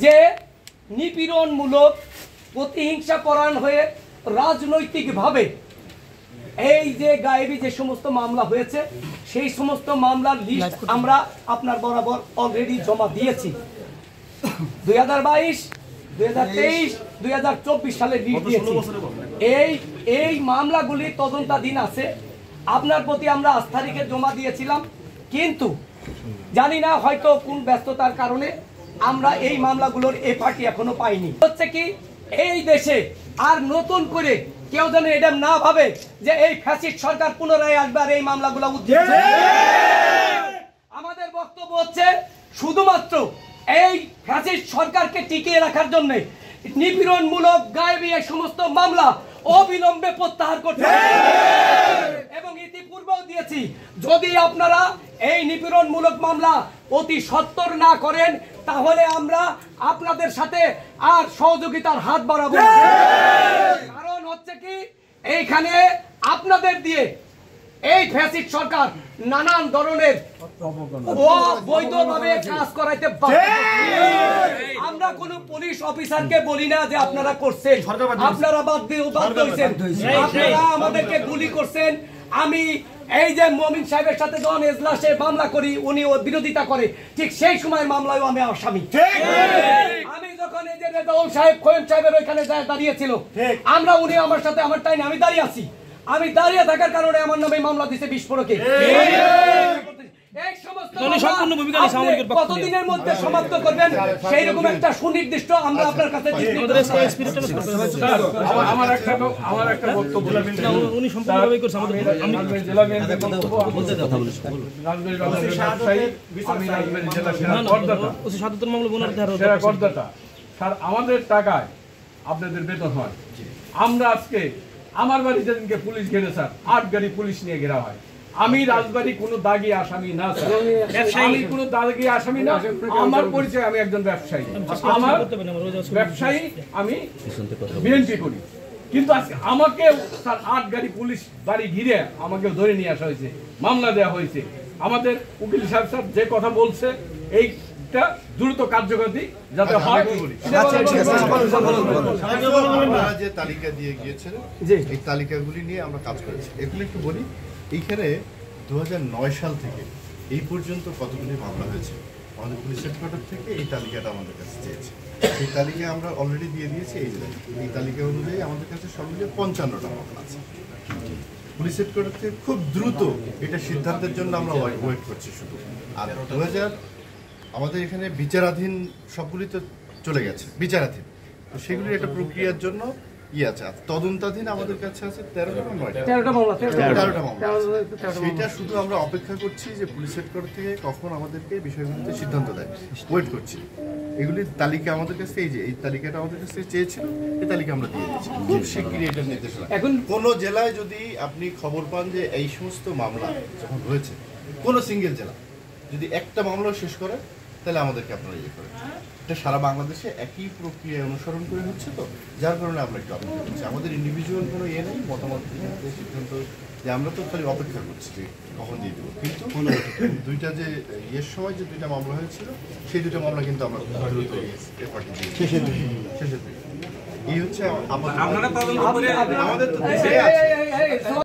যে নিপীড়নমূলক প্রতিহিংসা পরায়ণ হয়ে রাজনৈতিকভাবে এই যে গায়েবী যে সমস্ত মামলা হয়েছে সেই সমস্ত মামলার লিস্ট আমরা আপনার বরাবর অলরেডি জমা দিয়েছি। 2022, 2023, 2024 সালের লিস্ট দিয়েছি। এই মামলাগুলি তদন্তাধীন আছে। আপনার প্রতি আমরা আস্থা রেখে জমা দিয়েছিলাম, কিন্তু জানি না হয়তো কোন ব্যস্ততার কারণে আমরা এই মামলাগুলোর এফআরটি এখনো পাইনি। হচ্ছে কি, এই দেশে আর নতুন করে কেউ যেন এটা না ভাবে যে এই ফ্যাসিস্ট সরকার পুনরায় আসবে আর এই মামলাগুলো উদ্ধার। আমাদের বক্তব্য হচ্ছে শুধুমাত্র এই ফ্যাসিস্ট সরকারকে টিকিয়ে রাখার জন্য নিপীড়নমূলক গায়েবী এই সমস্ত মামলা অবিলম্বে প্রত্যাহার করতে হবে। এবং ইতিপূর্বেও দিয়েছি, যদি আপনারা এই নিপীড়নমূলক মামলা অতি সত্বর না করেন তাহলে আমরা আপনাদের সাথে আর সহযোগিতার হাত বাড়াবো। কারণ হচ্ছে কি, এইখানে আপনাদের দিয়ে এই ফ্যাসিস্ট সরকার নানান ধরনের অবৈধভাবে কাজ করাইতে পারে। আমরা কোন পুলিশ অফিসারকে বলি না যে আপনারা করছেন, আপনারা বাধ্য হয়েছেন, আপনারা আমাদেরকে গুলি করছেন। আমি এই যে মমিন সাহেবের সাথে যখন এজলাসে মামলা করি, উনি বিরোধিতা করে, ঠিক সেই সময় মামলায় আমি আসামি। আমি যখন এই যে রেজাউল সাহেব খোয়েম সাহেবের ওইখানে দাঁড়িয়েছিল, আমরা উনি আমার সাথে আমার টাইম আমি দাঁড়িয়ে আছি, আমি দাঁড়িয়ে থাকার কারণে আমার নামে মামলা দিছে বিস্ফোরকে। এই সমস্ত কতদিনের মধ্যে সমাপ্ত করবেন সেই রকম একটা সুনির্দিষ্ট আমরা আপনার কাছে আমার একটা বক্তব্য উনি সম্পূর্ণভাবে করছে আমাদের জেলা বিএনপির বক্তব্য স্যার আমাদের টাকায় আপনাদের বেতন হয়। আমরা আজকে আমার বাড়ি যেদিনকে পুলিশ ঘেরে স্যার 8 গাড়ি পুলিশ নিয়ে ঘেরা হয়। আমি রাজবাড়ি কোনো দাগি আসামি না স্যার, আমি কোনো দাগি আসামি না। আমার পরিচয় আমি একজন ব্যবসায়ী, আমার ব্যবসায়ী, আমি বিএনপি করি। কিন্তু আজকে আমাকে স্যার 8 গাড়ি পুলিশ বাড়ি ঘিরে আমাকে ধরে নিয়ে আসা হয়েছে, মামলা দেওয়া হয়েছে। আমাদের উকিল সাহেব স্যার যে কথা বলছে এইটা দ্রুত কার্যকরী যাতে হয়। আপনারা যে তালিকা দিয়ে গিয়েছেন এই তালিকাগুলি নিয়ে আমরা কাজ করেছি। এগুলো একটু বলি, এইখানে 2009 সাল থেকে এই পর্যন্ত কতগুলি মামলা হয়েছে আমাদের পুলিশ হেডকোয়ার্টার থেকে এই তালিকাটা আমাদের কাছে চেয়েছে। এই তালিকা আমরা অলরেডি দিয়ে দিয়েছি। এই তালিকা অনুযায়ী আমাদের কাছে সব মিলিয়ে 55টা মামলা আছে। পুলিশ হেডকোয়ার্টার থেকে খুব দ্রুত এটা সিদ্ধান্তের জন্য আমরা ওয়েট করছি শুধু। আর 2000 আমাদের এখানে বিচারাধীন সবগুলি তো চলে গেছে বিচারাধীন, তো সেগুলির একটা প্রক্রিয়ার জন্য আছে। তদন্তাধীন আমাদের কাছে আছে 13টা মামলা। সেটা শুধু আমরা অপেক্ষা করছি যে পুলিশ হেডকোয়ার্টার থেকে কখন আমাদেরকে বিষয়গুলিতে সিদ্ধান্ত দেয়, ওয়েট করছি। এগুলির তালিকা আমাদের কাছে এই তালিকাটা আমাদের কাছে চেয়েছিল, এই তালিকা আমরা দিয়ে দিচ্ছি। খুব শিগগিরই এটার নির্দেশনা। এখন কোনো জেলায় যদি আপনি খবর পান যে এই সমস্ত মামলা যখন হয়েছে, কোনো সিঙ্গেল জেলা যদি একটা মামলা শেষ করে তাহলে আমাদেরকে আপনারা ইয়ে করেন। এটা সারা বাংলাদেশে একই প্রক্রিয়া অনুসরণ করে হচ্ছে, তো যার কারণে আমরা একটু অপেক্ষা করছি। আমাদের ইন্ডিভিজুয়াল কোনো ইয়ে নেই, মতামত নিয়ে সিদ্ধান্ত যে আমরা তো খালি অপেক্ষা করছি যে কখন দিয়ে দেবো। কিন্তু দুইটা যে ইয়ের সময় যে দুইটা মামলা হয়েছিল সেই দুইটা মামলা কিন্তু আমরা দ্রুত শেষের দিকে এই হচ্ছে আমাদের তো